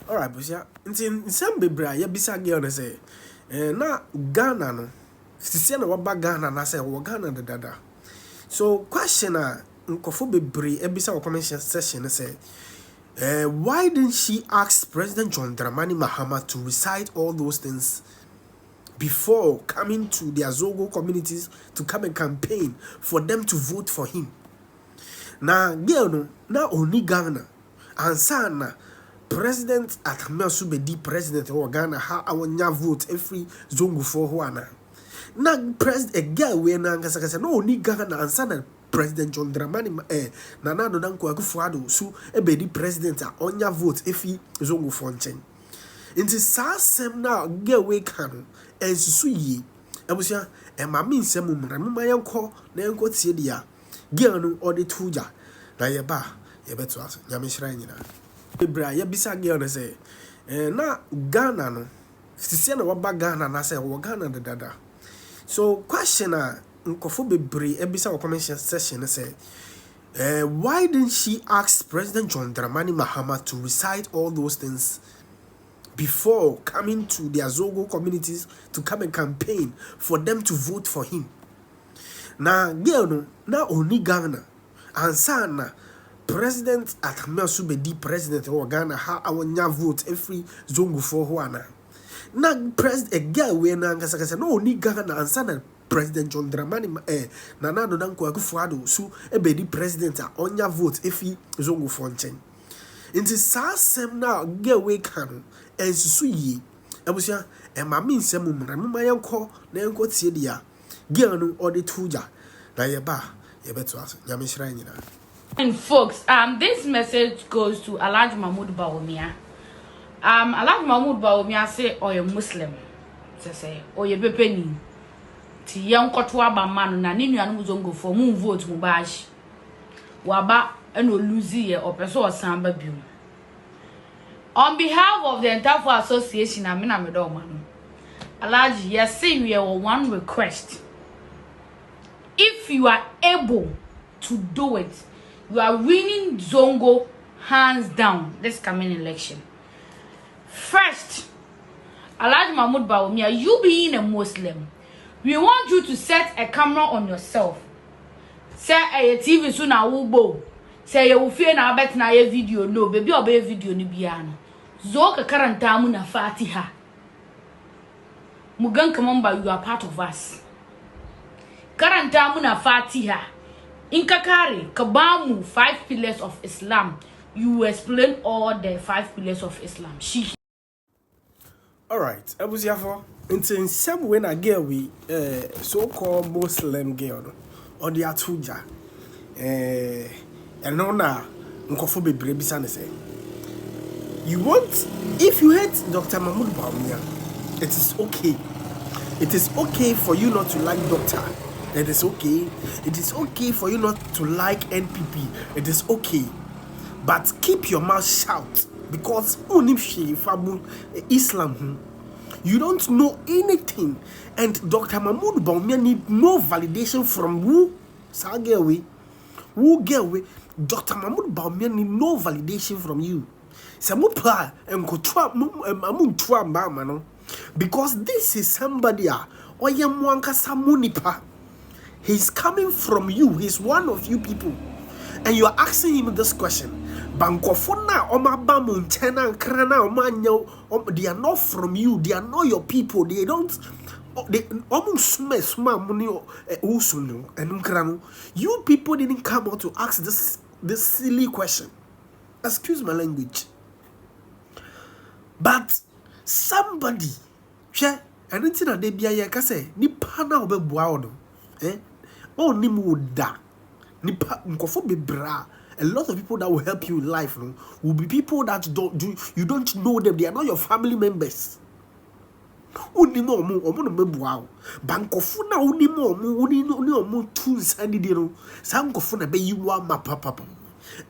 Alright, but yeah, in some baby, ya bisa girl na say, na Ghana no, sisi na waba Ghana na say wa Ghana da dada. So question a nkofo bebre ebisa wa comment section na say, why didn't she ask President John Dramani Mahama to recite all those things before coming to their Zogo communities to come and campaign for them to vote for him? Na girl no, na oni Ghana ansana President Ab0aba be di president of Ghana ha awanya vote every zongo for Juana. Na president a girl we na nkasa no ni Ghana ansana President John Dramani na Nana Danko Akufo-Addo so e be di president a onya vote every zongo for nchen. Inti sa sem na girl we kan ensusu yi. Abusia e ma mi nsem mumra mma yanko na yanko tie dia. Girl no odi tuja. Na ye ba ye beto aso. Nyame hira nyina. Ebra ya bisa girl na say na Ghana no sisi na waba Ghana na say wa Ghana da dada. So question a nkofo bebre ebisa wa comment section na say why didn't she ask President John Dramani Mahama to recite all those things before coming to their Zogo communities to come and campaign for them to vote for him? Na girl no na oni Ghana ansana President Ab0aba di president of Ghana ha awanya vote every zongo for Juana. Na president a girl we na nkasa no ni Ghana ansana President John Dramani na Nana Danko Akufo-Addo so e be di president a onya vote every zongo for nchen. Inti sa sem na girl we kan ensusu yi. Abusia e ma mi nsem mumra mma yanko na yanko tie dia. Girl no odi tuja. Na ye ba ye beto aso. Nyame hira nyina. And folks, this message goes to AY3ka. AY3ka say, or a Muslim, say, or a bepeni. Ti young Kwasiabaaa man na ninu anu zongo for moon vote mubash. Waba eno luzi or person samba biu. On behalf of the entire association, I mean, I'm a dog man. Alaji, yes, say we have one request. If you are able to do it, you are winning Zongo hands down this coming election. First, AY3ka, you being a Muslim, we want you to set a camera on yourself. Say a TV soon a wubo. Say you fear na bet na a video no baby or be video ni biano. Zoka karantamu na Fatiha. Mugan Kamamba, you are part of us. Karantamu na Fatiha. Inkakari, Kabamu, 5 pillars of Islam. You explain all the 5 pillars of Islam. Alright, Abusiafo. In some way na girl we so-called Muslim girl or the atuja. And no na nkofo bebre bisa na say. You want, if you hate Dr. Mahmoud Bawumia, it is okay. It is okay for you not to like doctor. It is okay. It is okay for you not to like NPP. It is okay. But keep your mouth shut. Because Islam, you don't know anything. And Dr. Mahmoud Bawumia need no validation from who? Sagewe. Who get Dr. Mahmoud Bawumia need no validation from you. Because this is somebody he's coming from you. He's one of you people. And you are asking him this question. They are not from you. They are not your people. They don't. You people didn't come out to ask this silly question. Excuse my language. But somebody, and it's in a debia say, Nipana obebuano, oh nimuda, Nipa nkofo bebra. A lot of people that will help you in life will be people that you don't know them. They are not your family members. Unimo omo mebuao. Bankofu na unimo omo tu sandi dino. Sam kofu na be yiwa mapapa.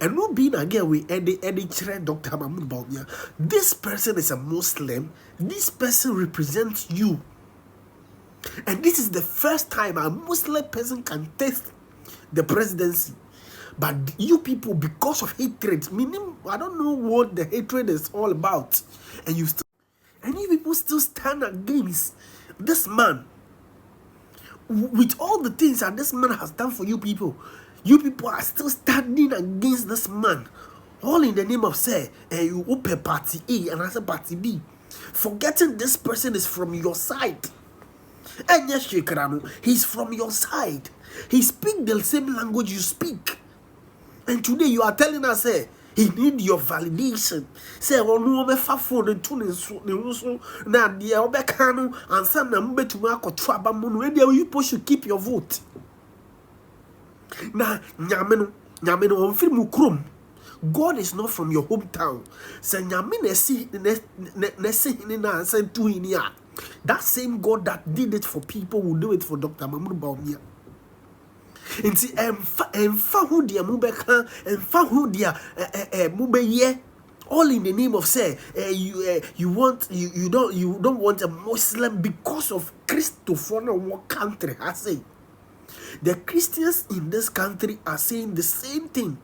And no being a girl we Dr. Mahmoud Bawumia. This person is a Muslim. This person represents you. And this is the first time a Muslim person can test the presidency. But you people, because of hatred, meaning I don't know what the hatred is all about, and you people still stand against this man with all the things that this man has done for you people. You people are still standing against this man, all in the name of say, you open party A and I say party B, forgetting this person is from your side. And yes, he's from your side. He speaks the same language you speak. And today you are telling us, say, he need your validation. Say, oh no, me fa phone and tune so na dia obekano and some na mbetu akọ traba munu. And you people should keep your vote. Na nyame no onfiri mu krom. God is not from your hometown. Say nyame na si na say tu hinia. That same God that did it for people will do it for Dr. Mahmoud Bawumia. And see, emfa who dia mubeka, emfa who dia mubeye, all in the name of say, you don't want a Muslim because of Christopher what country I say. The Christians in this country are saying the same thing.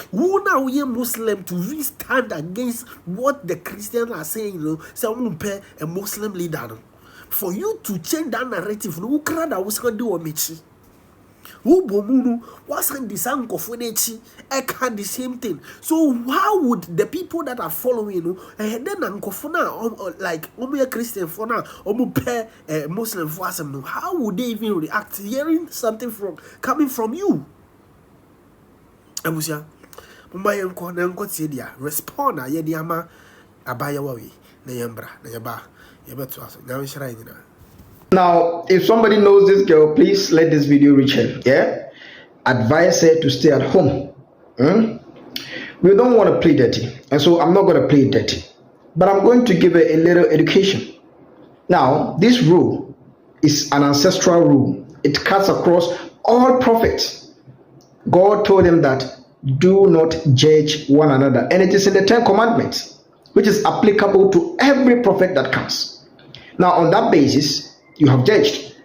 Who now we Muslim to really stand against what the Christians are saying, say a Muslim leader. For you to change that narrative, no crowd was gonna do a mechi. Who bomunu wasn't the same kofunechi, had the same thing. So how would the people that are following then ankofuna like a Christian for now a Muslim for some, how would they even react hearing something coming from you? Abusia respond a yediama abaya wawi na yambra na yaba yabeto aso nyame shira nyina. Now, if somebody knows this girl, please let this video reach her. Yeah, advise her to stay at home. We don't want to play dirty, and so I'm not going to play dirty, but I'm going to give her a little education. Now, this rule is an ancestral rule. It cuts across all prophets. God told them that do not judge one another, and it is in the 10 Commandments, which is applicable to every prophet that comes. Now, on that basis, you have judged.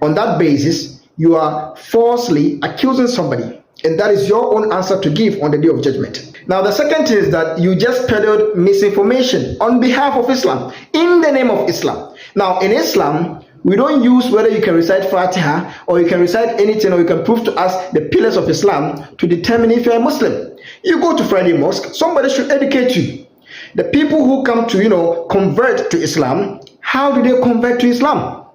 On that basis, you are falsely accusing somebody, and that is your own answer to give on the day of judgment. Now, the second thing is that you just peddled misinformation on behalf of Islam, in the name of Islam. Now, in Islam, we don't use whether you can recite Fatiha or you can recite anything or you can prove to us the pillars of Islam to determine if you're a Muslim. You go to Friday Mosque, somebody should educate you. The people who come to, convert to Islam, how do they convert to Islam?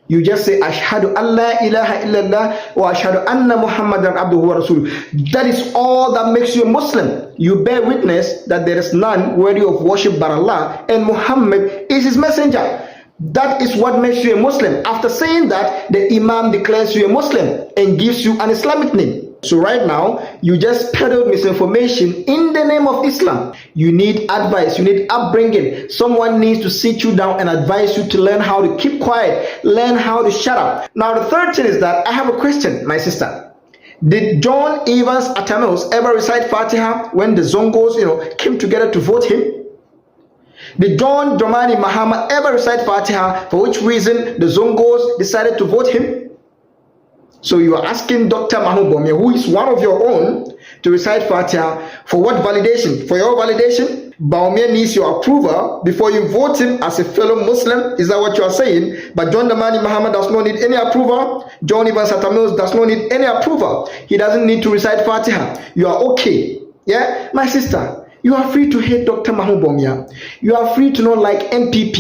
You just say, Ashhadu an la ilaha illallah wa ashhadu anna Muhammadan abduhu wa rasuluh. That is all that makes you a Muslim. You bear witness that there is none worthy of worship but Allah, and Muhammad is his messenger. That is what makes you a Muslim. After saying that, the Imam declares you a Muslim and gives you an Islamic name. So right now, you just peddled misinformation in the name of Islam. You need advice, you need upbringing. Someone needs to sit you down and advise you to learn how to keep quiet, learn how to shut up. Now the third thing is that I have a question, my sister. Did John Evans Atamils ever recite Fatiha when the Zongos, came together to vote him? Did John Dramani Mahama ever recite Fatiha, for which reason the Zongos decided to vote him? So you are asking Dr. Mahmoud Bawumia, who is one of your own, to recite Fatiha for what validation? For your validation? Bawumia needs your approval before you vote him as a fellow Muslim. Is that what you are saying? But John Dramani Mahama does not need any approval. John Evans Atamils does not need any approval. He doesn't need to recite Fatiha. You are okay. Yeah? My sister, you are free to hate Dr. Mahmoud Bawumia. You are free to not like MPP.